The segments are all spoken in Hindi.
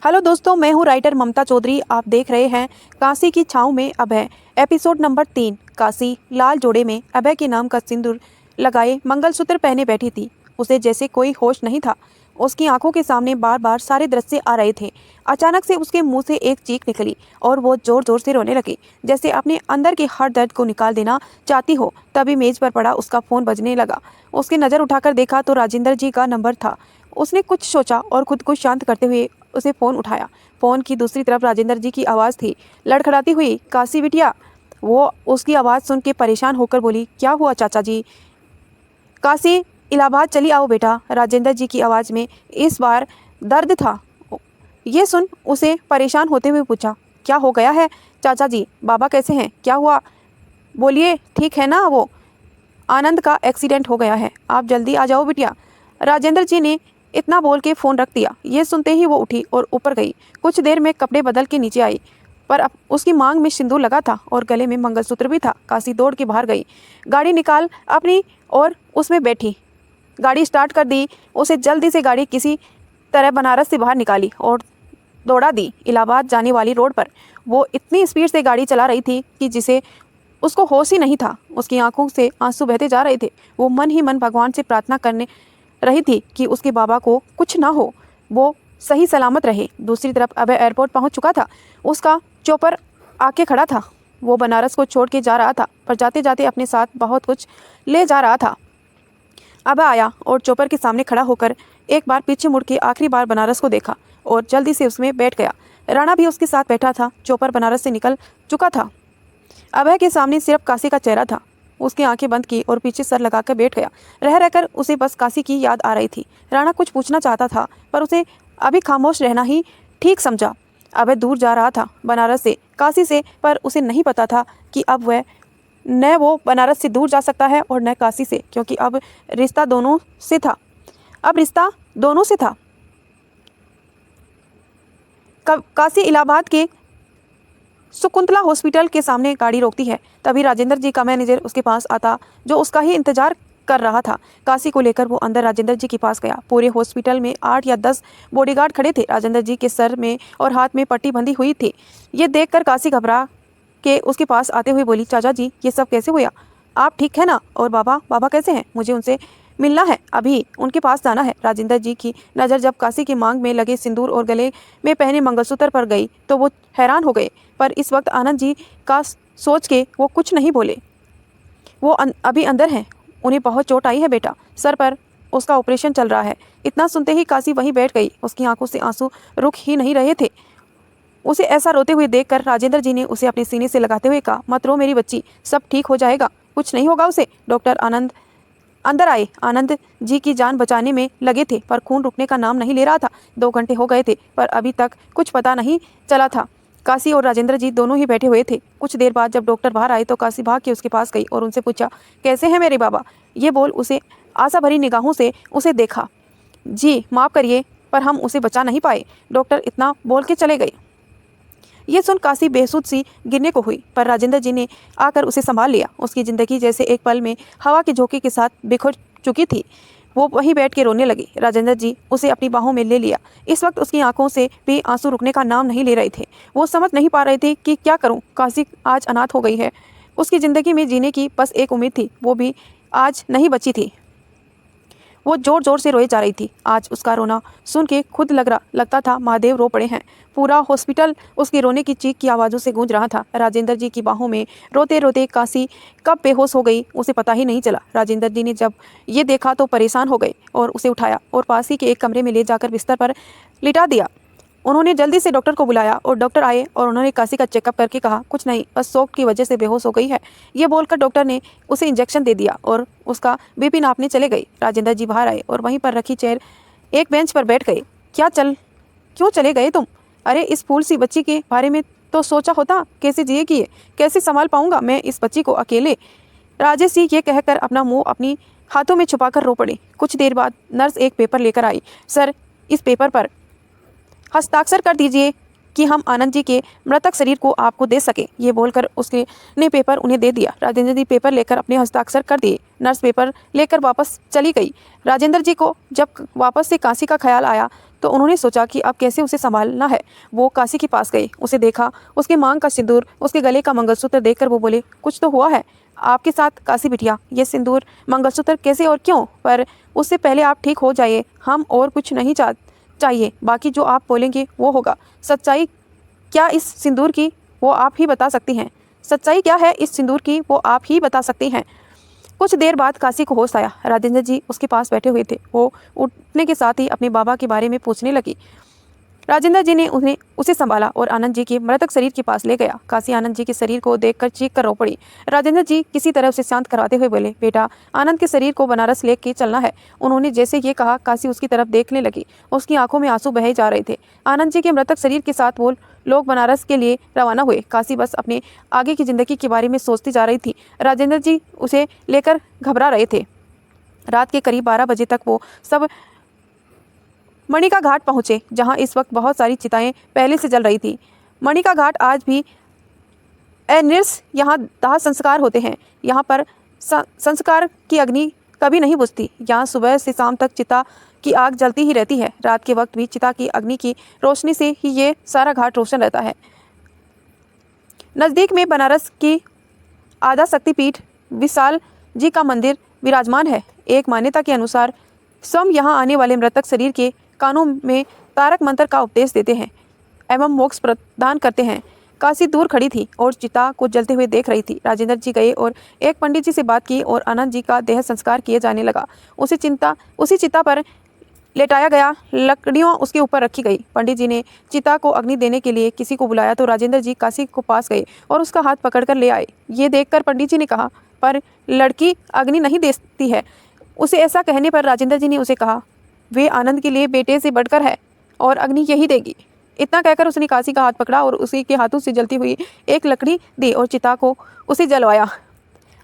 हेलो दोस्तों, मैं हूँ राइटर ममता चौधरी। आप देख रहे हैं काशी की छाँव में अभय, एपिसोड नंबर 3। काशी लाल जोड़े में अभय के नाम का सिंदूर लगाए मंगलसूत्र पहने बैठी थी। उसे जैसे कोई होश नहीं था। उसकी आंखों के सामने बार बार सारे दृश्य आ रहे थे। अचानक से उसके मुंह से एक चीख निकली और वो जोर जोर से रोने लगी, जैसे अपने अंदर के हर दर्द को निकाल देना चाहती हो। तभी मेज पर पड़ा उसका फ़ोन बजने लगा। उसकी नज़र उठाकर देखा तो राजेंद्र जी का नंबर था। उसने कुछ सोचा और खुद को शांत करते हुए उसे फ़ोन उठाया। फ़ोन की दूसरी तरफ राजेंद्र जी की आवाज़ थी, लड़खड़ाती हुई, काशी बिटिया। वो उसकी आवाज़ सुन के परेशान होकर बोली, क्या हुआ चाचा जी? काशी, इलाहाबाद चली आओ बेटा। राजेंद्र जी की आवाज़ में इस बार दर्द था। ये सुन उसे परेशान होते हुए पूछा, क्या हो गया है चाचा जी? बाबा कैसे हैं? क्या हुआ? बोलिए, ठीक है ना वो? आनंद का एक्सीडेंट हो गया है, आप जल्दी आ जाओ बिटिया। राजेंद्र जी ने इतना बोल के फ़ोन रख दिया। ये सुनते ही वो उठी और ऊपर गई। कुछ देर में कपड़े बदल के नीचे आई, पर अब उसकी मांग में सिंदूर लगा था और गले में मंगलसूत्र भी था। काशी दौड़ के बाहर गई, गाड़ी निकाल अपनी और उसमें बैठी, गाड़ी स्टार्ट कर दी। उसे जल्दी से गाड़ी किसी तरह बनारस से बाहर निकाली और दौड़ा दी इलाहाबाद जाने वाली रोड पर। वो इतनी स्पीड से गाड़ी चला रही थी कि जिसे उसको होश ही नहीं था। उसकी आंखों से आंसू बहते जा रहे थे। वो मन ही मन भगवान से प्रार्थना करने रही थी कि उसके बाबा को कुछ ना हो, वो सही सलामत रहे। दूसरी तरफ अभय एयरपोर्ट पहुंच चुका था। उसका चौपर आके खड़ा था। वो बनारस को छोड़ के जा रहा था, पर जाते जाते अपने साथ बहुत कुछ ले जा रहा था। अभय आया और चौपर के सामने खड़ा होकर एक बार पीछे मुड़ के आखिरी बार बनारस को देखा और जल्दी से उसमें बैठ गया। राणा भी उसके साथ बैठा था। चौपर बनारस से निकल चुका था। अभय के सामने सिर्फ काशी का चेहरा था। उसकी आंखें बंद की और पीछे सर लगाकर बैठ गया। रह रहकर उसे बस काशी की याद आ रही थी। राणा कुछ पूछना चाहता था, पर उसे अभी खामोश रहना ही ठीक समझा। अभय दूर जा रहा था, बनारस से, काशी से, पर उसे नहीं पता था कि अब वह न वो बनारस से दूर जा सकता है और न काशी से, क्योंकि अब रिश्ता दोनों से था। अब रिश्ता दोनों से था। काशी इलाहाबाद के शकुंतला हॉस्पिटल के सामने गाड़ी रोकती है। तभी राजेंद्र जी का मैनेजर उसके पास आता, जो उसका ही इंतजार कर रहा था। काशी को लेकर वो अंदर राजेंद्र जी के पास गया। पूरे हॉस्पिटल में 8 या 10 बॉडीगार्ड खड़े थे। राजेंद्र जी के सर में और हाथ में पट्टी बंधी हुई थी। ये देखकर काशी घबरा के उसके पास आते हुए बोली, चाचा जी ये सब कैसे हुआ? आप ठीक है ना? और बाबा, बाबा कैसे हैं? मुझे उनसे मिलना है, अभी उनके पास जाना है। राजेंद्र जी की नज़र जब काशी की मांग में लगे सिंदूर और गले में पहने मंगलसूत्र पर गई तो वो हैरान हो गए। पर इस वक्त आनंद जी का सोच के वो कुछ नहीं बोले। वो अभी अंदर हैं, उन्हें बहुत चोट आई है बेटा, सर पर उसका ऑपरेशन चल रहा है। इतना सुनते ही काशी वहीं बैठ गई। उसकी आंखों से आंसू रुक ही नहीं रहे थे। उसे ऐसा रोते हुए देखकर राजेंद्र जी ने उसे अपने सीने से लगाते हुए कहा, मत रो मेरी बच्ची, सब ठीक हो जाएगा, कुछ नहीं होगा उसे। डॉक्टर आनंद अंदर आए। आनंद जी की जान बचाने में लगे थे, पर खून रुकने का नाम नहीं ले रहा था। 2 घंटे हो गए थे, पर अभी तक कुछ पता नहीं चला था। काशी और राजेंद्र जी दोनों ही बैठे हुए थे। कुछ देर बाद जब डॉक्टर बाहर आए तो काशी भाग के उसके पास गई और उनसे पूछा, कैसे हैं मेरे बाबा? ये बोल उसे आशा भरी निगाहों से उसे देखा। जी माफ़ करिए, पर हम उसे बचा नहीं पाए, डॉक्टर इतना बोल के चले गए। ये सुन काशी बेसुध सी गिरने को हुई, पर राजेंद्र जी ने आकर उसे संभाल लिया। उसकी ज़िंदगी जैसे एक पल में हवा के झोंके के साथ बिखर चुकी थी। वो वहीं बैठ के रोने लगी। राजेंद्र जी उसे अपनी बाहों में ले लिया। इस वक्त उसकी आंखों से भी आंसू रुकने का नाम नहीं ले रहे थे। वो समझ नहीं पा रहे थे कि क्या करूं। काशी आज अनाथ हो गई है। उसकी ज़िंदगी में जीने की बस एक उम्मीद थी, वो भी आज नहीं बची थी। वो जोर जोर से रोए जा रही थी। आज उसका रोना सुन के खुद लगता था महादेव रो पड़े हैं। पूरा हॉस्पिटल उसके रोने की चीख की आवाज़ों से गूंज रहा था। राजेंद्र जी की बाहों में रोते रोते काशी कब बेहोश हो गई उसे पता ही नहीं चला। राजेंद्र जी ने जब ये देखा तो परेशान हो गए और उसे उठाया और पास ही के एक कमरे में ले जाकर बिस्तर पर लिटा दिया। उन्होंने जल्दी से डॉक्टर को बुलाया और डॉक्टर आए और उन्होंने काशी का चेकअप करके कहा, कुछ नहीं, बस शॉक की वजह से बेहोश हो गई है। ये बोलकर डॉक्टर ने उसे इंजेक्शन दे दिया और उसका बीपी नापने चले गए। राजेंद्र जी बाहर आए और वहीं पर रखी चेयर एक बेंच पर बैठ गए। क्यों चले गए तुम? अरे इस फूल सी बच्ची के बारे में तो सोचा होता, कैसे जिएगी ये, कैसे संभाल पाऊंगा मैं इस बच्ची को अकेले? राजेश जी ये कहकर अपना मुंह अपनी हाथों में छुपाकर रो पड़े। कुछ देर बाद नर्स एक पेपर लेकर आई। सर, इस पेपर पर हस्ताक्षर कर दीजिए कि हम आनंद जी के मृतक शरीर को आपको दे सके। ये बोलकर उसके ने पेपर उन्हें दे दिया। राजेंद्र जी पेपर लेकर अपने हस्ताक्षर कर दिए। नर्स पेपर लेकर वापस चली गई। राजेंद्र जी को जब वापस से काशी का ख्याल आया तो उन्होंने सोचा कि अब कैसे उसे संभालना है। वो काशी के पास गए, उसे देखा, उसके मांग का सिंदूर, उसके गले का मंगलसूत्र देखकर वो बोले, कुछ तो हुआ है आपके साथ काशी बिटिया, ये सिंदूर मंगलसूत्र कैसे और क्यों? पर उससे पहले आप ठीक हो जाइए, हम और कुछ नहीं चाहिए, बाकी जो आप बोलेंगे वो होगा। सच्चाई क्या इस सिंदूर की, वो आप ही बता सकती हैं। सच्चाई क्या है इस सिंदूर की, वो आप ही बता सकती हैं। कुछ देर बाद काशी को होश आया। राजेंद्र जी उसके पास बैठे हुए थे। वो उठने के साथ ही अपने बाबा के बारे में पूछने लगी। राजेंद्र जी ने उसे संभाला और आनंद जी के मृतक शरीर के पास ले गया। काशी आनंद जी के शरीर को देखकर चीख कर रो पड़ी। राजेंद्र जी किसी तरह उसे शांत करवाते हुए बोले, बेटा, आनंद के शरीर को बनारस लेके चलना है। उन्होंने जैसे ये कहा, काशी उसकी तरफ देखने लगी। उसकी आंखों में आंसू बहे जा रहे थे। आनंद जी के मृतक शरीर के साथ वो लोग बनारस के लिए रवाना हुए। काशी बस अपने आगे की जिंदगी के बारे में सोचती जा रही थी। राजेंद्र जी उसे लेकर घबरा रहे थे। रात के करीब 12 बजे तक वो सब मणिका घाट पहुंचे, जहां इस वक्त बहुत सारी चिताएं पहले से जल रही थी। मणिका घाट आज भी अनिर्स यहाँ दाह संस्कार होते हैं। यहाँ पर संस्कार की अग्नि कभी नहीं बुझती। यहाँ सुबह से शाम तक चिता की आग जलती ही रहती है। रात के वक्त भी चिता की अग्नि की रोशनी से ही ये सारा घाट रोशन रहता है। नज़दीक में बनारस की आधा शक्तिपीठ विशाल जी का मंदिर विराजमान है। एक मान्यता के अनुसार स्वयं यहाँ आने वाले मृतक शरीर के कानों में तारक मंत्र का उपदेश देते हैं एवं मोक्ष प्रदान करते हैं। काशी दूर खड़ी थी और चिता को जलते हुए देख रही थी। राजेंद्र जी गए और एक पंडित जी से बात की और आनंद जी का देह संस्कार किए जाने लगा। उसी चिता पर लेटाया गया, लकड़ियों उसके ऊपर रखी गई। पंडित जी ने चिता को अग्नि देने के लिए किसी को बुलाया तो राजेंद्र जी काशी को पास गए और उसका हाथ पकड़कर ले आए। ये देखकर पंडित जी ने कहा, पर लड़की अग्नि नहीं देती है। उसे ऐसा कहने पर राजेंद्र जी ने उसे कहा, वे आनंद के लिए बेटे से बढ़कर है और अग्नि यही देगी। इतना कहकर उसने काशी का हाथ पकड़ा और उसी के हाथों से जलती हुई एक लकड़ी दी और चिता को उसे जलवाया।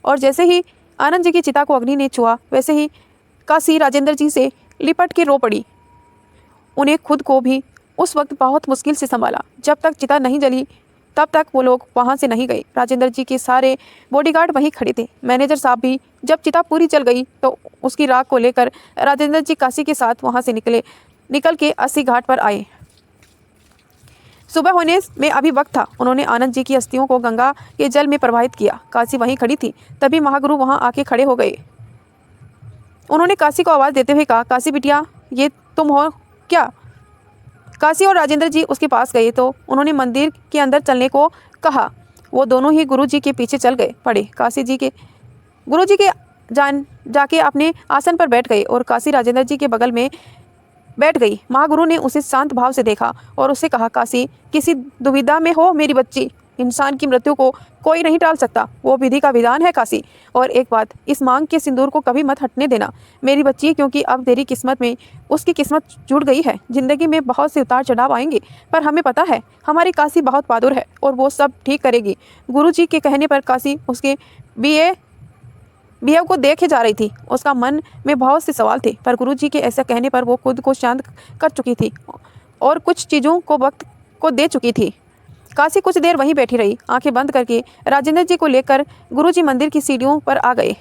और जैसे ही आनंद जी की चिता को अग्नि ने छुआ, वैसे ही काशी राजेंद्र जी से लिपट के रो पड़ी। उन्हें खुद को भी उस वक्त बहुत मुश्किल से संभाला। जब तक चिता नहीं जली तब तक वो लोग वहाँ से नहीं गए। राजेंद्र जी के सारे बॉडीगार्ड वहीं खड़े थे। मैनेजर साहब भी जब चिता पूरी जल गई तो उसकी राख को लेकर राजेंद्र जी काशी के साथ वहाँ से निकल के 80 घाट पर आए। सुबह होने में अभी वक्त था। उन्होंने आनंद जी की अस्थियों को गंगा के जल में प्रवाहित किया। काशी वहीं खड़ी थी। तभी महागुरु वहाँ आके खड़े हो गए। उन्होंने काशी को आवाज़ देते हुए कहा, काशी बिटिया, ये तुम हो क्या? काशी और राजेंद्र जी उसके पास गए तो उन्होंने मंदिर के अंदर चलने को कहा। वो दोनों ही गुरु जी के पीछे चल गए पड़े। गुरु जी के जाके अपने आसन पर बैठ गए और काशी राजेंद्र जी के बगल में बैठ गई। महागुरु ने उसे शांत भाव से देखा और उससे कहा, काशी, किसी दुविधा में हो मेरी बच्ची? इंसान की मृत्यु को कोई नहीं टाल सकता, वो विधि का विधान है काशी। और एक बात, इस मांग के सिंदूर को कभी मत हटने देना मेरी बच्ची, क्योंकि अब तेरी किस्मत में उसकी किस्मत जुड़ गई है। जिंदगी में बहुत से उतार चढ़ाव आएंगे, पर हमें पता है हमारी काशी बहुत बहादुर है और वो सब ठीक करेगी। गुरु जी के कहने पर काशी उसके बिहेव को देखे जा रही थी। उसका मन में बहुत से सवाल थे, पर गुरु जी के ऐसा कहने पर वो खुद को शांत कर चुकी थी और कुछ चीज़ों को वक्त को दे चुकी थी। काशी कुछ देर वहीं बैठी रही, आंखें बंद करके। राजेंद्र जी को लेकर गुरुजी मंदिर की सीढ़ियों पर आ गए।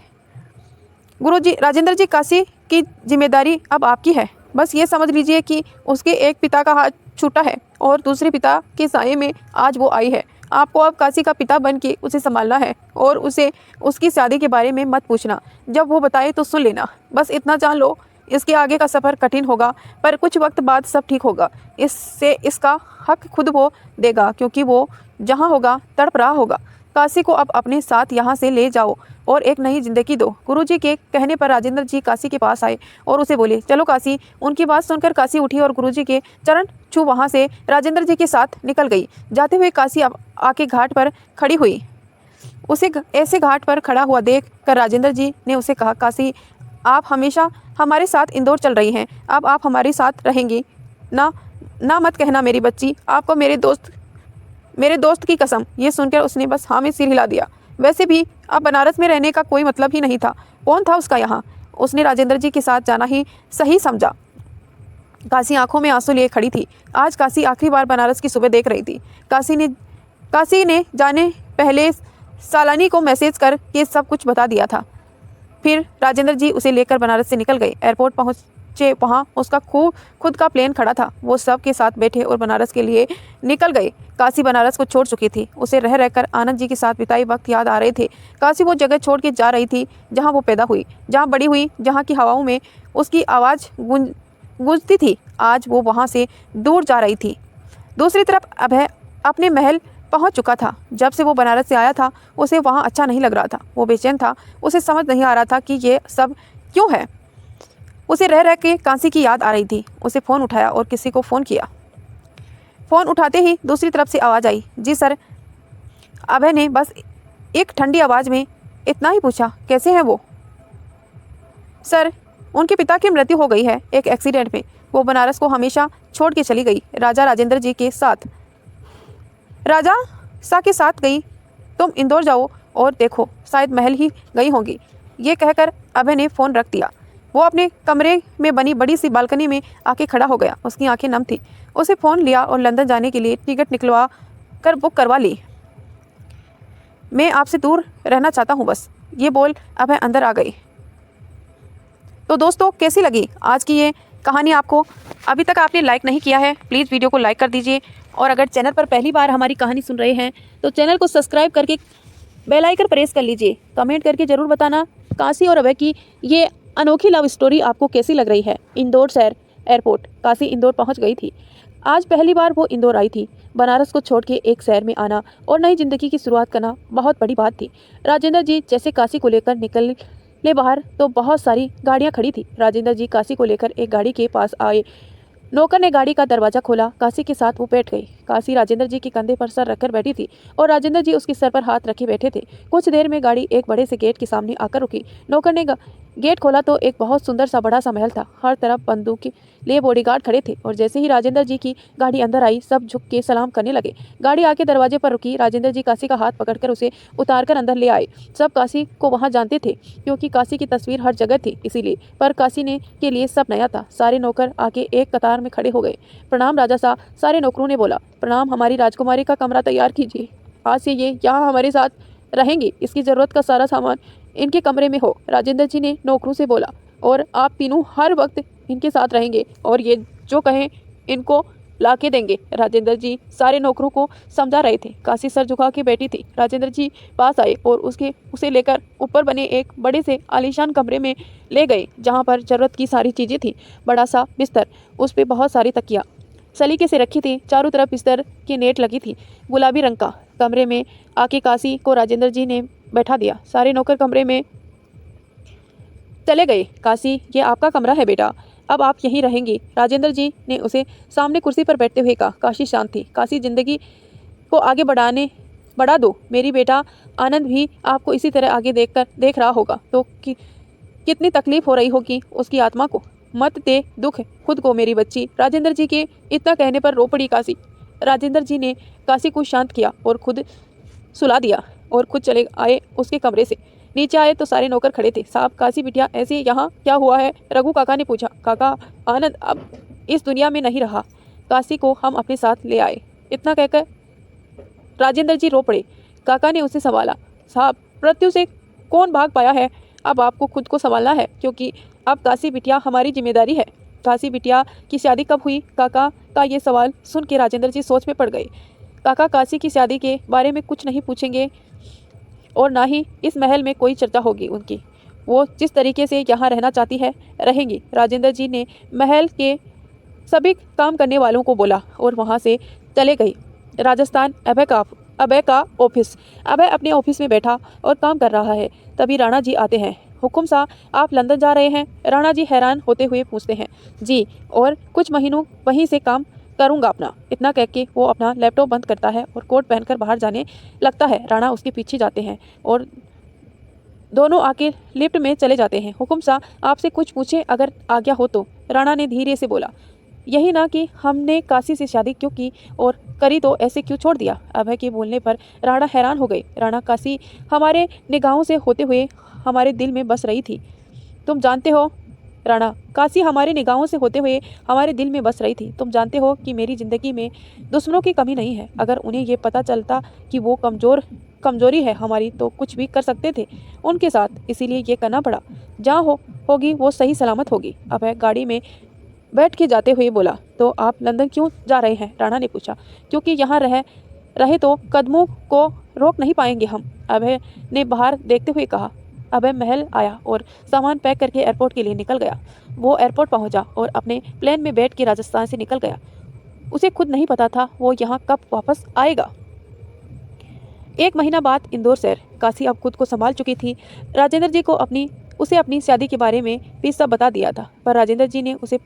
राजेंद्र जी, काशी की जिम्मेदारी अब आपकी है। बस ये समझ लीजिए कि उसके एक पिता का हाथ छूटा है और दूसरे पिता के साये में आज वो आई है। आपको अब काशी का पिता बन के उसे संभालना है और उसे उसकी शादी के बारे में मत पूछना। जब वो बताए तो सुन लेना। बस इतना जान लो, इसके आगे का सफ़र कठिन होगा, पर कुछ वक्त बाद सब ठीक होगा। इसका हक खुद वो देगा, क्योंकि वो जहाँ होगा तड़प रहा होगा। काशी को अब अपने साथ यहाँ से ले जाओ और एक नई जिंदगी दो। गुरुजी के कहने पर राजेंद्र जी काशी के पास आए और उसे बोले, चलो काशी। उनकी बात सुनकर काशी उठी और गुरुजी के चरण छू वहाँ से राजेंद्र जी के साथ निकल गई। जाते हुए काशी आके घाट पर खड़ी हुई। उसे ऐसे घाट पर खड़ा हुआ देख कर राजेंद्र जी ने उसे कहा, काशी, आप हमेशा हमारे साथ इंदौर चल रही हैं, अब आप हमारे साथ रहेंगी ना मत कहना मेरी बच्ची, आपको मेरे दोस्त की कसम। ये सुनकर उसने बस हाँ में सिर हिला दिया। वैसे भी अब बनारस में रहने का कोई मतलब ही नहीं था। कौन था उसका यहाँ? उसने राजेंद्र जी के साथ जाना ही सही समझा। काशी आंखों में आंसू लिए खड़ी थी। आज काशी आखिरी बार बनारस की सुबह देख रही थी। काशी ने जाने पहले सालानी को मैसेज करके सब कुछ बता दिया था। फिर राजेंद्र जी उसे लेकर बनारस से निकल गए। एयरपोर्ट नीचे वहाँ उसका खुद का प्लेन खड़ा था। वो सब के साथ बैठे और बनारस के लिए निकल गए। काशी बनारस को छोड़ चुकी थी। उसे रह रहकर आनंद जी के साथ बिताए वक्त याद आ रहे थे। काशी वो जगह छोड़ के जा रही थी जहाँ वो पैदा हुई, जहाँ बड़ी हुई, जहाँ की हवाओं में उसकी आवाज़ गूंजती थी। आज वो वहाँ से दूर जा रही थी। दूसरी तरफ अभय अपने महल पहुंच चुका था। जब से वो बनारस से आया था उसे वहाँ अच्छा नहीं लग रहा था। वो बेचैन था। उसे समझ नहीं आ रहा था कि ये सब क्यों है। उसे रह रह के काशी की याद आ रही थी। उसे फ़ोन उठाया और किसी को फ़ोन किया। फ़ोन उठाते ही दूसरी तरफ से आवाज़ आई, जी सर। अभय ने बस एक ठंडी आवाज़ में इतना ही पूछा, कैसे हैं वो? सर, उनके पिता की मृत्यु हो गई है एक एक्सीडेंट में। वो बनारस को हमेशा छोड़ के चली गई, राजा राजेंद्र जी के साथ। राजा सा के साथ गई। तुम इंदौर जाओ और देखो, शायद महल ही गई होंगी। ये कहकर अभय ने फ़ोन रख दिया। वो अपने कमरे में बनी बड़ी सी बालकनी में आके खड़ा हो गया। उसकी आंखें नम थी। उसे फ़ोन लिया और लंदन जाने के लिए टिकट निकलवा कर बुक करवा ली। मैं आपसे दूर रहना चाहता हूँ बस, ये बोल अभय अंदर आ गई। तो दोस्तों, कैसी लगी आज की ये कहानी आपको? अभी तक आपने लाइक नहीं किया है, प्लीज़ वीडियो को लाइक कर दीजिए। और अगर चैनल पर पहली बार हमारी कहानी सुन रहे हैं तो चैनल को सब्सक्राइब करके बेल आइकन प्रेस कर लीजिए। कमेंट करके ज़रूर बताना काशी और अभय की ये अनोखी लव स्टोरी आपको कैसी लग रही है। इंदौर शहर एयरपोर्ट, काशी इंदौर पहुंच गई थी। आज पहली बार वो इंदौर आई थी। बनारस को छोड़ के एक शहर में आना और नई जिंदगी की शुरुआत करना बहुत बड़ी बात थी। राजेंद्र जी जैसे काशी को लेकर निकले बाहर तो बहुत सारी गाड़ियां खड़ी थी। राजेंद्र जी काशी को लेकर एक गाड़ी के पास आए। नौकर ने गाड़ी का दरवाजा खोला। काशी के साथ वो बैठ गई। काशी राजेंद्र जी के कंधे पर सर रखकर बैठी थी और राजेंद्र जी उसके सर पर हाथ रखे बैठे थे। कुछ देर में गाड़ी एक बड़े से गेट के सामने आकर रुकी। नौकर ने गेट खोला तो एक बहुत सुंदर सा बड़ा सा महल था। हर तरफ बंदूक के लिए बॉडीगार्ड खड़े थे और जैसे ही राजेंद्र जी की गाड़ी अंदर आई, सब झुक के सलाम करने लगे। गाड़ी आके दरवाजे पर रुकी। राजेंद्र जी काशी का हाथ पकड़कर उसे उतारकर अंदर ले आए। सब काशी को वहाँ जानते थे क्योंकि काशी की तस्वीर हर जगह थी इसीलिए, पर काशी ने के लिए सब नया था। सारे नौकर आके एक कतार में खड़े हो गए। प्रणाम राजा साहब, सारे नौकरों ने बोला। प्रणाम, हमारी राजकुमारी का कमरा तैयार कीजिए। आज से ये यहाँ हमारे साथ रहेंगी। इसकी ज़रूरत का सारा सामान इनके कमरे में हो। राजेंद्र जी ने नौकरों से बोला, और आप तीनों हर वक्त इनके साथ रहेंगे और ये जो कहें इनको ला के देंगे। राजेंद्र जी सारे नौकरों को समझा रहे थे। काशी सर झुका के बैठी थी। राजेंद्र जी पास आए और उसे लेकर ऊपर बने एक बड़े से आलीशान कमरे में ले गए जहाँ पर ज़रूरत की सारी चीज़ें थी। बड़ा सा बिस्तर, उस पर बहुत सारी तकिया सलीके से रखी थी। चारों तरफ बिस्तर की नेट लगी थी गुलाबी रंग का। कमरे में आके काशी को राजेंद्र जी ने बैठा दिया। सारे नौकर कमरे में चले गए। काशी, ये आपका कमरा है बेटा, अब आप यहीं रहेंगी। राजेंद्र जी ने उसे सामने कुर्सी पर बैठते हुए कहा। काशी शांत थी। काशी, जिंदगी को आगे बढ़ा दो मेरी बेटा। आनंद भी आपको इसी तरह आगे देख रहा होगा तो कितनी तकलीफ हो रही होगी उसकी आत्मा को। मत दे दुख खुद को मेरी बच्ची। राजेंद्र जी के इतना कहने पर रो पड़ी काशी। राजेंद्र जी ने काशी को शांत किया और खुद सुला दिया और खुद चले आए उसके कमरे से। नीचे आए तो सारे नौकर खड़े थे। साहब, काशी बिटिया, ऐसे यहाँ क्या हुआ है? रघु काका ने पूछा। काका, आनंद अब इस दुनिया में नहीं रहा। काशी को हम अपने साथ ले आए। इतना कहकर राजेंद्र जी रो पड़े। काका ने उसे संभाला। साहब, मृत्यु से कौन भाग पाया है? अब आपको खुद को संभालना है क्योंकि अब काशी बिटिया हमारी जिम्मेदारी है। काशी बिटिया की शादी कब हुई? काका का ये सवाल सुन के राजेंद्र जी सोच में पड़ गए। काका काशी की शादी के बारे में कुछ नहीं पूछेंगे और ना ही इस महल में कोई चर्चा होगी उनकी। वो जिस तरीके से यहाँ रहना चाहती है रहेंगी। राजेंद्र जी ने महल के सभी काम करने वालों को बोला और वहाँ से चले गई। राजस्थान, अभय का ऑफिस। अभय अपने ऑफिस में बैठा और काम कर रहा है। तभी राणा जी आते हैं। हुकुम साहब, आप लंदन जा रहे हैं? राणा जी हैरान होते हुए पूछते हैं। जी, और कुछ महीनों वहीं से काम करूंगा अपना। इतना कह के वो अपना लैपटॉप बंद करता है और कोट पहनकर बाहर जाने लगता है। राणा उसके पीछे जाते हैं और दोनों आके लिफ्ट में चले जाते हैं। हुकुम साहब, आपसे कुछ पूछे अगर आज्ञा हो तो? राणा ने धीरे से बोला। यही ना कि हमने काशी से शादी क्यों की और करी तो ऐसे क्यों छोड़ दिया? अभय के बोलने पर राणा हैरान हो गई। राणा, काशी हमारे निगाहों से होते हुए हमारे दिल में बस रही थी, तुम जानते हो। राणा, काशी हमारे निगाहों से होते हुए हमारे दिल में बस रही थी। तुम जानते हो कि मेरी ज़िंदगी में दुश्मनों की कमी नहीं है। अगर उन्हें ये पता चलता कि वो कमजोरी है हमारी तो कुछ भी कर सकते थे उनके साथ, इसीलिए ये करना पड़ा। जहाँ होगी वो सही सलामत होगी। अभय गाड़ी में बैठ के जाते हुए बोला। तो आप लंदन क्यों जा रहे हैं? राणा ने पूछा। क्योंकि यहाँ रहे तो कदमों को रोक नहीं पाएंगे हम, अभय ने बाहर देखते हुए कहा। अभय महल आया और सामान पैक करके एयरपोर्ट के लिए निकल गया। वो एयरपोर्ट पहुंचा और अपने प्लेन में बैठ के राजस्थान से निकल गया। उसे खुद नहीं पता था वो यहाँ कब वापस आएगा। 1 महीना बाद इंदौर शहर। काशी अब खुद को संभाल चुकी थी। राजेंद्र जी को उसे अपनी शादी के बारे में भी सब बता दिया था, पर राजेंद्र जी ने उसके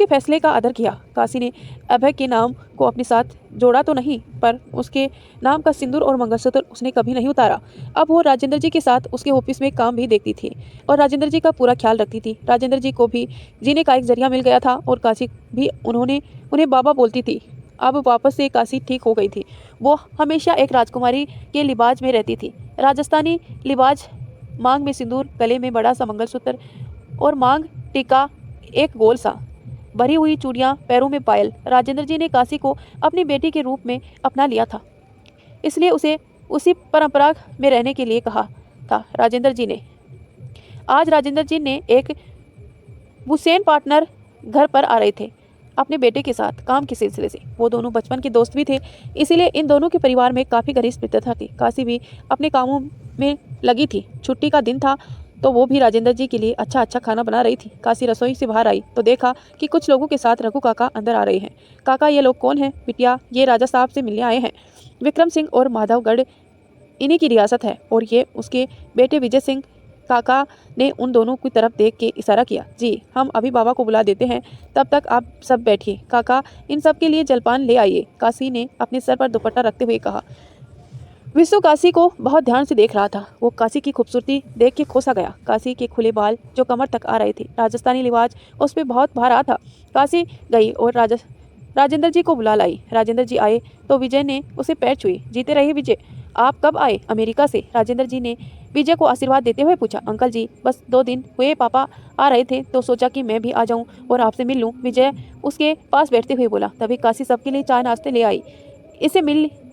फैसले का आदर किया। काशी ने अभय के नाम को अपने साथ जोड़ा तो नहीं, पर उसके नाम का सिंदूर और मंगलसूत्र उसने कभी नहीं उतारा। अब वो राजेंद्र जी के साथ उसके ऑफिस में काम भी देखती थी और राजेंद्र जी का पूरा ख्याल रखती थी। राजेंद्र जी को भी जीने का एक जरिया मिल गया था और काशी भी उन्हें बाबा बोलती थी। अब वापस से काशी ठीक हो गई थी। वो हमेशा एक राजकुमारी के लिबाज में रहती थी। राजस्थानी लिबाज, मांग में सिंदूर, गले में बड़ा सा मंगलसूत्र और मांग टीका, एक गोल सा भरी हुई चूड़ियां, पैरों में पायल। राजेंद्र जी ने काशी को अपनी बेटी के रूप में अपना लिया था, इसलिए उसे उसी परंपरा में रहने के लिए कहा था। राजेंद्र जी ने आज राजेंद्र जी ने एक हुसैन पार्टनर घर पर आ रहे थे अपने बेटे के साथ काम के सिलसिले से। वो दोनों बचपन के दोस्त भी थे, इसीलिए इन दोनों के परिवार में काफ़ी घनिष्ठ मित्रता थी। काशी भी अपने कामों में लगी थी। छुट्टी का दिन था तो वो भी राजेंद्र जी के लिए अच्छा खाना बना रही थी। काशी रसोई से बाहर आई तो देखा कि कुछ लोगों के साथ रघु काका अंदर आ रहे हैं। काका, ये लोग कौन हैं? बिटिया, ये राजा साहब से मिलने आए हैं। विक्रम सिंह और माधवगढ़ इन्हीं की रियासत है और ये उसके बेटे विजय सिंह। काका ने उन दोनों की तरफ देख के इशारा किया। जी, हम अभी बाबा को बुला देते हैं, तब तक आप सब बैठिए। काका, इन सब के लिए जलपान ले आइए, काशी ने अपने सर पर दुपट्टा रखते हुए कहा। विश्व काशी को बहुत ध्यान से देख रहा था। वो काशी की खूबसूरती देख के खो सा गया। काशी के खुले बाल जो कमर तक आ रहे थे, राजस्थानी लिबाज उस पर बहुत भार आ था। काशी गई और राजेंद्र जी को बुला लाई। राजेंद्र जी आए तो विजय ने उसे पैर छुए। जीते रहे विजय। आप कब आए अमेरिका से? राजेंद्र जी ने विजय को आशीर्वाद देते हुए पूछा। अंकल जी, बस 2 दिन हुए, पापा आ रहे थे तो सोचा कि मैं भी आ जाऊं और आपसे मिल लूं। विजय उसके पास बैठते हुए बोला। तभी काशी सबके लिए चाय नाश्ते ले आई।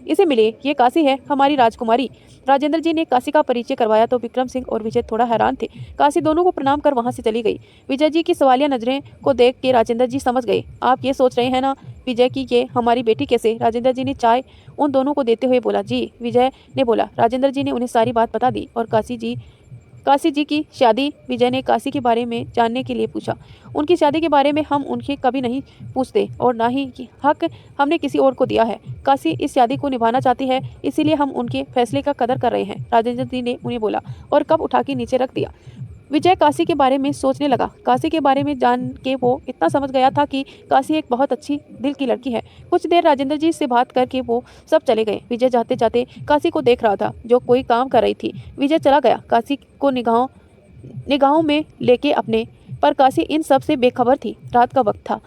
इसे मिले, ये काशी है, हमारी राजकुमारी। राजेंद्र जी ने काशी का परिचय करवाया तो विक्रम सिंह और विजय थोड़ा हैरान थे। काशी दोनों को प्रणाम कर वहां से चली गई। विजय जी की सवालिया नजरें को देख के राजेंद्र जी समझ गए। आप ये सोच रहे हैं ना विजय की ये हमारी बेटी कैसे? राजेंद्र जी ने चाय उन दोनों को देते हुए बोला। जी, विजय ने बोला। राजेंद्र जी ने उन्हें सारी बात बता दी और काशी जी की शादी। विजय ने काशी के बारे में जानने के लिए पूछा। उनकी शादी के बारे में हम उनसे कभी नहीं पूछते और ना ही हक हमने किसी और को दिया है। काशी इस शादी को निभाना चाहती है, इसीलिए हम उनके फैसले का कदर कर रहे हैं, राजेंद्र जी ने उन्हें बोला और कप उठा के नीचे रख दिया। विजय काशी के बारे में सोचने लगा। काशी के बारे में जान के वो इतना समझ गया था कि काशी एक बहुत अच्छी दिल की लड़की है। कुछ देर राजेंद्र जी से बात करके वो सब चले गए। विजय जाते जाते काशी को देख रहा था जो कोई काम कर रही थी। विजय चला गया काशी को निगाहों में लेके अपने, पर काशी इन सब से बेखबर थी। रात का वक्त था।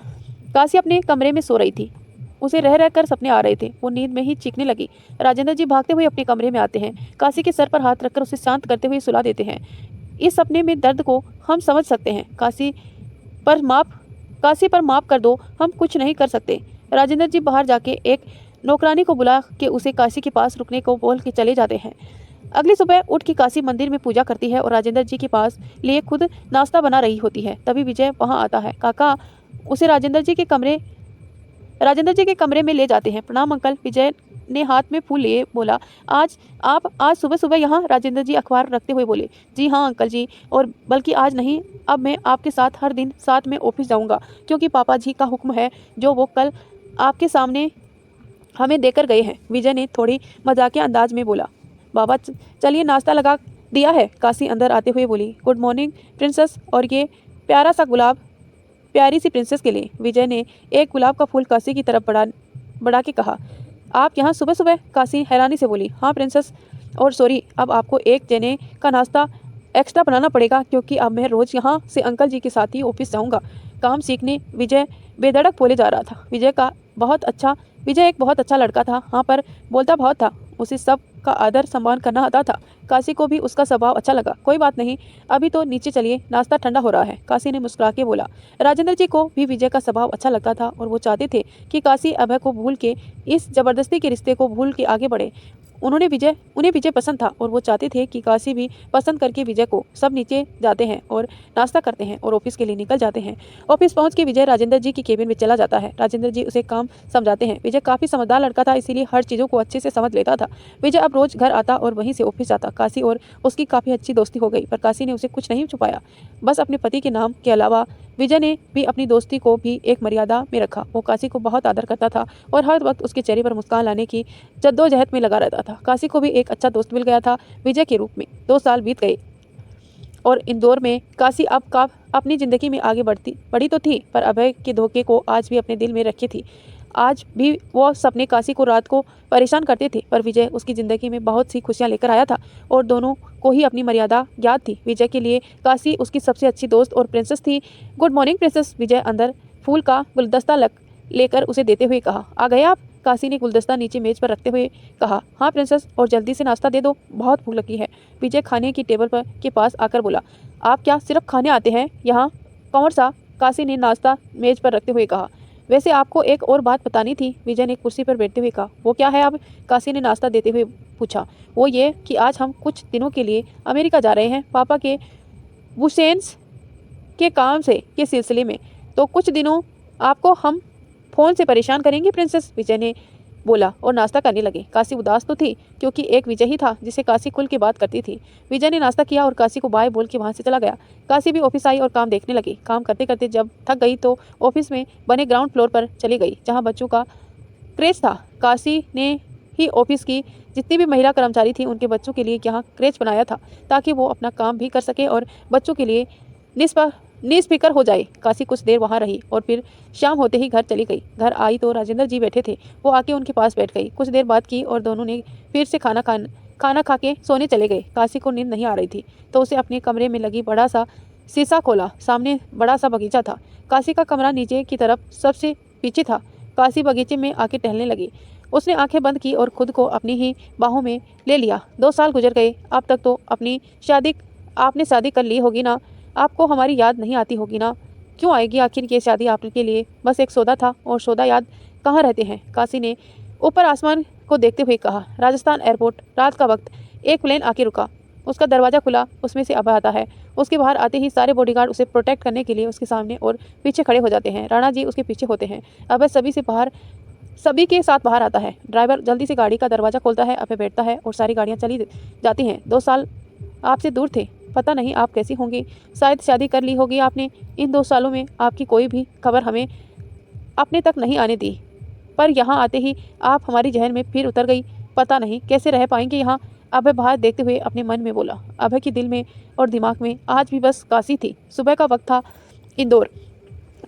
काशी अपने कमरे में सो रही थी। उसे रह कर सपने आ रहे थे। वो नींद में ही चीखने लगी। राजेंद्र जी भागते हुए अपने कमरे में आते हैं, काशी के सर पर हाथ रखकर उसे शांत करते हुए सुला देते हैं। इस सपने में दर्द को हम समझ सकते हैं। काशी पर माफ कर दो, हम कुछ नहीं कर सकते। राजेंद्र जी बाहर जाके एक नौकरानी को बुला के उसे काशी के पास रुकने को बोल के चले जाते हैं। अगली सुबह उठ के काशी मंदिर में पूजा करती है और राजेंद्र जी के पास लिए खुद नाश्ता बना रही होती है। तभी विजय वहां आता है। काका उसे राजेंद्र जी के कमरे में ले जाते हैं। प्रणाम अंकल, विजय ने हाथ में फूल लिए बोला। आज सुबह सुबह यहाँ? राजेंद्र जी अखबार रखते हुए बोले। जी हाँ अंकल जी, और बल्कि आज नहीं, अब मैं आपके साथ हर दिन साथ में ऑफिस जाऊँगा, क्योंकि पापा जी का हुक्म है जो वो कल आपके सामने हमें देकर गए हैं। विजय ने थोड़ी मजाकिया अंदाज में बोला। बाबा चलिए नाश्ता लगा दिया है, काशी अंदर आते हुए बोली। गुड मॉर्निंग प्रिंसेस, और ये प्यारा सा गुलाब प्यारी सी प्रिंसेस के लिए। विजय ने एक गुलाब का फूल काशी की तरफ बढ़ा के कहा। आप यहाँ सुबह सुबह? काशी हैरानी से बोली। हाँ प्रिंसेस, और सॉरी, अब आपको एक जने का नाश्ता एक्स्ट्रा बनाना पड़ेगा, क्योंकि अब मैं रोज़ यहाँ से अंकल जी के साथ ही ऑफिस जाऊँगा। काम सीखने विजय बेधड़क बोले जा रहा था। विजय एक बहुत अच्छा लड़का था, हाँ, पर बोलता बहुत था। उसे सब का आदर सम्मान करना आता था। काशी को भी उसका स्वभाव अच्छा लगा। कोई बात नहीं, अभी तो नीचे चलिए, नाश्ता ठंडा हो रहा है, काशी ने मुस्कुरा के बोला। राजेंद्र जी को भी विजय का स्वभाव अच्छा लगता था और वो चाहते थे कि काशी अभय को भूल के, इस जबरदस्ती के रिश्ते को भूल के आगे बढ़े। उन्हें विजय पसंद था और वो चाहते थे कि काशी भी पसंद करके विजय को। सब नीचे जाते हैं और नाश्ता करते हैं और ऑफिस के लिए निकल जाते हैं। ऑफिस पहुंच के विजय राजेंद्र जी की केबिन में चला जाता है। राजेंद्र जी उसे काम समझाते हैं। विजय काफ़ी समझदार लड़का था, इसीलिए हर चीज़ों को अच्छे से समझ लेता था। विजय अब रोज घर आता और वहीं से ऑफिस जाता। काशी और उसकी काफ़ी अच्छी दोस्ती हो गई, पर काशी ने उसे कुछ नहीं छुपाया। बस अपने पति के नाम के अलावा विजय ने भी अपनी दोस्ती को भी एक मर्यादा में रखा। वो काशी को बहुत आदर करता था और हर वक्त उसके चेहरे पर मुस्कान लाने की जद्दोजहद में लगा रहता था। काशी को भी एक अच्छा दोस्त मिल गया था विजय के रूप में। 2 साल बीत गए और इंदौर में काशी अब अपनी ज़िंदगी में आगे बढ़ी तो थी, पर अभय के धोखे को आज भी अपने दिल में रखी थी। आज भी वो सपने काशी को रात को परेशान करते थे, पर विजय उसकी ज़िंदगी में बहुत सी खुशियां लेकर आया था और दोनों को ही अपनी मर्यादा याद थी। विजय के लिए काशी उसकी सबसे अच्छी दोस्त और प्रिंसेस थी। गुड मॉर्निंग प्रिंसेस, विजय अंदर फूल का गुलदस्ता लेकर उसे देते हुए कहा। आ गए आप? काशी ने गुलदस्ता नीचे मेज पर रखते हुए कहा। हाँ प्रिंसेस, और जल्दी से नाश्ता दे दो, बहुत भूख लगी है। विजय खाने की टेबल पर के पास आकर बोला। आप क्या सिर्फ खाने आते हैं यहाँ? कौन सा? काशी ने नाश्ता मेज पर रखते हुए कहा। वैसे आपको एक और बात बतानी थी, विजय ने कुर्सी पर बैठते हुए कहा। वो क्या है? अब काशी ने नाश्ता देते हुए पूछा। वो ये कि आज हम कुछ दिनों के लिए अमेरिका जा रहे हैं, पापा के बुशेन्स के काम के सिलसिले में। तो कुछ दिनों आपको हम फ़ोन से परेशान करेंगे प्रिंसेस, विजय ने बोला और नाश्ता करने लगे। काशी उदास तो थी, क्योंकि एक विजय ही था जिसे काशी खुल के बात करती थी। विजय ने नाश्ता किया और काशी को बाय बोल के वहाँ से चला गया। काशी भी ऑफिस आई और काम देखने लगी। काम करते करते जब थक गई तो ऑफिस में बने ग्राउंड फ्लोर पर चली गई, जहाँ बच्चों का क्रेच था। काशी ने ही ऑफिस की जितनी भी महिला कर्मचारी थी उनके बच्चों के लिए यहाँ क्रेच बनाया था, ताकि वो अपना काम भी कर सके और बच्चों के लिए निस्फिक्र हो जाए। काशी कुछ देर वहाँ रही और फिर शाम होते ही घर चली गई। घर आई तो राजेंद्र जी बैठे थे। वो आके उनके पास बैठ गई। कुछ देर बात की और दोनों ने फिर से खाना खा के सोने चले गए। काशी को नींद नहीं आ रही थी, तो उसे अपने कमरे में लगी बड़ा सा शीशा खोला। सामने बड़ा सा बगीचा था। काशी का कमरा नीचे की तरफ सबसे पीछे था। काशी बगीचे में आके टहलने लगी। उसने आंखें बंद की और खुद को अपनी ही बाहों में ले लिया। 2 साल गुजर गए। अब तक तो आपने शादी कर ली होगी ना? आपको हमारी याद नहीं आती होगी ना? क्यों आएगी आखिर ये शादी आपके लिए? बस एक सौदा था, और सौदा याद कहाँ रहते हैं? काशी ने ऊपर आसमान को देखते हुए कहा। राजस्थान एयरपोर्ट, रात का वक्त, एक प्लेन आके रुका। उसका दरवाज़ा खुला, उसमें से अभय आता है। उसके बाहर आते ही सारे बॉडीगार्ड उसे प्रोटेक्ट करने के लिए उसके सामने और पीछे खड़े हो जाते हैं। राणा जी उसके पीछे होते हैं। अभय सभी के साथ बाहर आता है। ड्राइवर जल्दी से गाड़ी का दरवाज़ा खोलता है। अभय बैठता है और सारी गाड़ियाँ चली जाती हैं। 2 साल आपसे दूर थे, पता नहीं आप कैसी होंगी। शायद शादी कर ली होगी आपने। इन 2 सालों में आपकी कोई भी खबर हमें अपने तक नहीं आने दी, पर यहाँ आते ही आप हमारी जहन में फिर उतर गई। पता नहीं कैसे रह पाएंगे यहाँ। अभय बाहर देखते हुए अपने मन में बोला। अभय के दिल में और दिमाग में आज भी बस काशी थी। सुबह का वक्त था। इंदौर।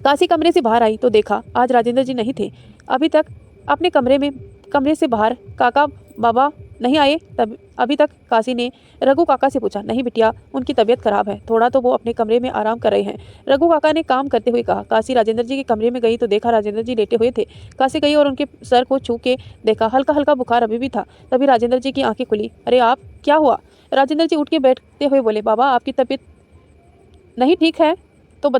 काशी कमरे से बाहर आई तो देखा आज राजेंद्र जी नहीं थे। अभी तक अपने कमरे से बाहर काका बाबा नहीं आए? तब अभी तक काशी ने रघु काका से पूछा। नहीं बिटिया, उनकी तबीयत खराब है, थोड़ा तो वो अपने कमरे में आराम कर रहे हैं, रघु काका ने काम करते हुए कहा। काशी राजेंद्र जी के कमरे में गई तो देखा राजेंद्र जी लेटे हुए थे। काशी गई और उनके सर को छू के देखा। हल्का हल्का बुखार अभी भी था। तभी राजेंद्र जी की आंखें खुली। अरे आप, क्या हुआ? राजेंद्र जी उठ के बैठते हुए बोले। बाबा, आपकी तबीयत नहीं ठीक है तो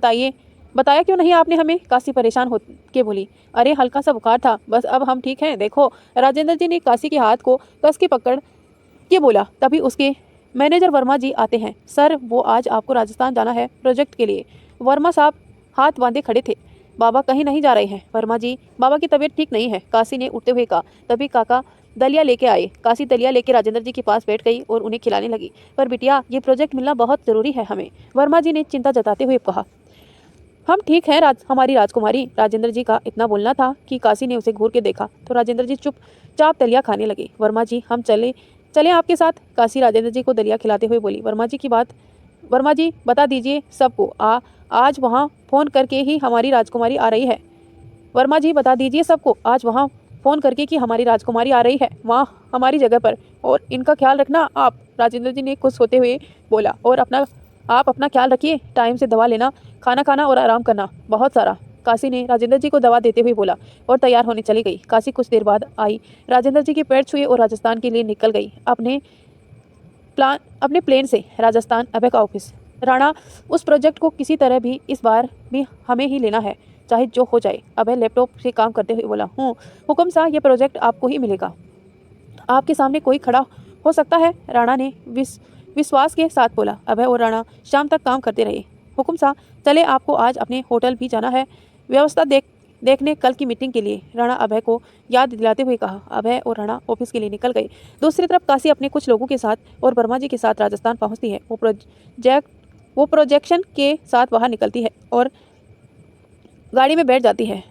बताया क्यों नहीं आपने हमें? काशी परेशान हो के बोली। अरे हल्का सा बुखार था, बस अब हम ठीक हैं, देखो। राजेंद्र जी ने काशी के हाथ को कस के पकड़ के बोला। तभी उसके मैनेजर वर्मा जी आते हैं। सर, वो आज आपको राजस्थान जाना है प्रोजेक्ट के लिए। वर्मा साहब हाथ बांधे खड़े थे। बाबा कहीं नहीं जा रहे हैं वर्मा जी, बाबा की तबीयत ठीक नहीं है, काशी ने उठते हुए कहा। तभी काका दलिया लेके आए। काशी दलिया लेके राजेंद्र जी के पास बैठ गई और उन्हें खिलाने लगी। पर बिटिया, ये प्रोजेक्ट मिलना बहुत ज़रूरी है हमें, वर्मा जी ने चिंता जताते हुए कहा। हम ठीक हैं हमारी राजकुमारी। राजेंद्र जी का इतना बोलना था कि काशी ने उसे घूर के देखा तो राजेंद्र जी चुपचाप दलिया खाने लगे। वर्मा जी, हम चले आपके साथ? काशी राजेंद्र जी को दलिया खिलाते हुए बोली। वर्मा जी बता दीजिए सबको, आज वहाँ फ़ोन करके ही हमारी राजकुमारी आ रही है। वर्मा जी बता दीजिए सबको, आज वहाँ फ़ोन करके कि हमारी राजकुमारी आ रही है वहाँ हमारी जगह पर, और इनका ख्याल रखना आप, राजेंद्र जी ने खुश होते हुए बोला और आप अपना ख्याल रखिए, टाइम से दवा लेना, खाना खाना और आराम करना, बहुत सारा। काशी ने राजेंद्र जी को दवा देते हुए बोला और तैयार होने चली गई। काशी कुछ देर बाद आई, राजेंद्र जी के पैर छुए और राजस्थान के लिए निकल गई। अपने प्लेन से राजस्थान, अभय का ऑफिस। राणा, उस प्रोजेक्ट को किसी तरह भी इस बार भी हमें ही लेना है, चाहे जो हो जाए। अभय लैपटॉप से काम करते हुए बोला, हुक्म सा, ये प्रोजेक्ट आपको ही मिलेगा। आपके सामने कोई खड़ा हो सकता है? राणा ने विश्वास के साथ बोला। अभय और राणा शाम तक काम करते रहे। हुक्म सा, चले, आपको आज अपने होटल भी जाना है, व्यवस्था देखने कल की मीटिंग के लिए, राणा अभय को याद दिलाते हुए कहा। अभय और राणा ऑफिस के लिए निकल गए। दूसरी तरफ काशी अपने कुछ लोगों के साथ और वर्मा जी के साथ राजस्थान पहुंचती है। वो प्रोजेक्शन के साथ बाहर निकलती है और गाड़ी में बैठ जाती है।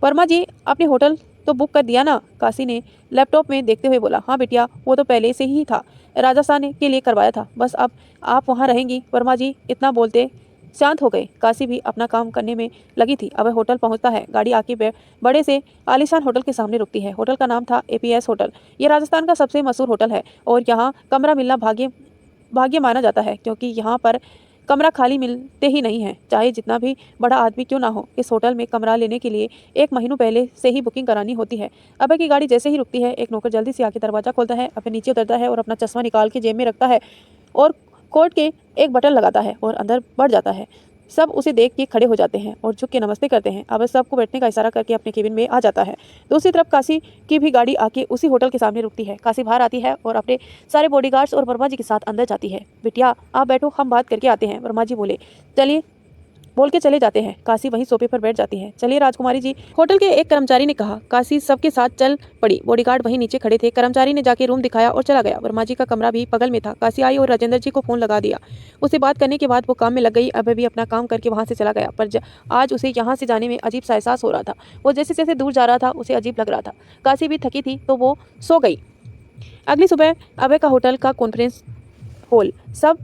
वर्मा जी, अपने होटल तो बुक कर दिया ना? काशी ने लैपटॉप में देखते हुए बोला। हाँ बिटिया, वो तो पहले से ही था, राजस्थान के लिए करवाया था, बस अब आप वहाँ रहेंगी। वर्मा जी इतना बोलते शांत हो गए। काशी भी अपना काम करने में लगी थी। अब होटल पहुंचता है। गाड़ी आके बड़े से आलीशान होटल के सामने रुकती है। होटल का नाम था APS होटल। ये राजस्थान का सबसे मशहूर होटल है और यहाँ कमरा मिलना भाग्य माना जाता है, क्योंकि यहाँ पर कमरा खाली मिलते ही नहीं है, चाहे जितना भी बड़ा आदमी क्यों ना हो। इस होटल में कमरा लेने के लिए 1 महीनों पहले से ही बुकिंग करानी होती है। अभय की गाड़ी जैसे ही रुकती है, एक नौकर जल्दी से आके दरवाजा खोलता है। अभय नीचे उतरता है और अपना चश्मा निकाल के जेब में रखता है और कोट के एक बटन लगाता है और अंदर बढ़ जाता है। सब उसे देख के खड़े हो जाते हैं और झुक के नमस्ते करते हैं। अभय सबको बैठने का इशारा करके अपने केबिन में आ जाता है। दूसरी तरफ काशी की भी गाड़ी आके उसी होटल के सामने रुकती है। काशी बाहर आती है और अपने सारे बॉडीगार्ड्स और वर्मा जी के साथ अंदर जाती है। बिटिया, आप बैठो, हम बात करके आते हैं, वर्मा जी बोले। चलिए, बोल के चले जाते हैं। काशी वहीं सोफे पर बैठ जाती है। चलिए राजकुमारी जी, होटल के एक कर्मचारी ने कहा। काशी सबके साथ चल पड़ी। बॉडीगार्ड वहीं नीचे खड़े थे। कर्मचारी ने जाके रूम दिखाया और चला गया। वर्मा जी का कमरा भी बगल में था। काशी आई और राजेंद्र जी को फोन लगा दिया। उससे बात करने के बाद वो काम में लग गई। अभय भी अपना काम करके वहां से चला गया, पर आज उसे यहाँ से जाने में अजीब सा एहसास हो रहा था। वो जैसे जैसे दूर जा रहा था उसे अजीब लग रहा था। काशी भी थकी थी तो वो सो गई। अगली सुबह अभय का होटल का कॉन्फ्रेंस हॉल, सब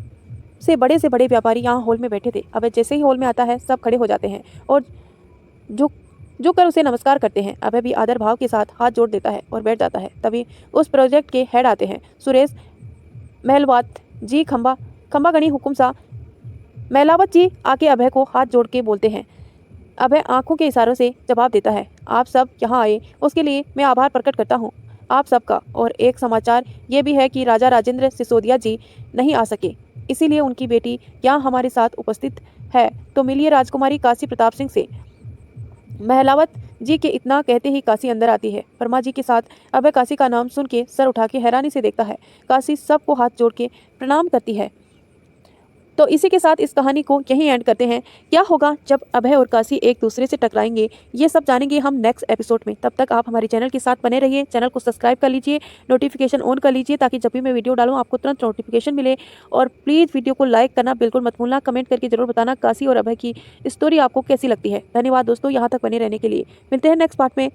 से बड़े व्यापारी यहाँ हॉल में बैठे थे। अभय जैसे ही हॉल में आता है, सब खड़े हो जाते हैं और झुक कर उसे नमस्कार करते हैं। अभय भी आदर भाव के साथ हाथ जोड़ देता है और बैठ जाता है। तभी उस प्रोजेक्ट के हेड आते हैं, सुरेश महलवात जी। खंबा गणी हुकुम सा। महलावत जी आके अभय को हाथ जोड़ के बोलते हैं। अभय आंखों के इशारों से जवाब देता है। आप सब यहाँ आए उसके लिए मैं आभार प्रकट करता हूँ आप सबका। और एक समाचार ये भी है कि राजा राजेंद्र सिसोदिया जी नहीं आ सके, इसीलिए उनकी बेटी यहाँ हमारे साथ उपस्थित है, तो मिलिए राजकुमारी काशी प्रताप सिंह से। महलावत जी के इतना कहते ही काशी अंदर आती है। वर्मा जी के साथ अभय काशी का नाम सुन के सर उठा के हैरानी से देखता है। काशी सबको हाथ जोड़ के प्रणाम करती है। तो इसी के साथ इस कहानी को यहीं एंड करते हैं। क्या होगा जब अभय और काशी एक दूसरे से टकराएंगे, ये सब जानेंगे हम नेक्स्ट एपिसोड में। तब तक आप हमारे चैनल के साथ बने रहिए। चैनल को सब्सक्राइब कर लीजिए, नोटिफिकेशन ऑन कर लीजिए, ताकि जब भी मैं वीडियो डालूं आपको तुरंत नोटिफिकेशन मिले। और प्लीज़ वीडियो को लाइक करना बिल्कुल मत भूलना। कमेंट करके जरूर बताना काशी और अभय की स्टोरी आपको कैसी लगती है। धन्यवाद दोस्तों, यहाँ तक बने रहने के लिए। मिलते हैं नेक्स्ट पार्ट में।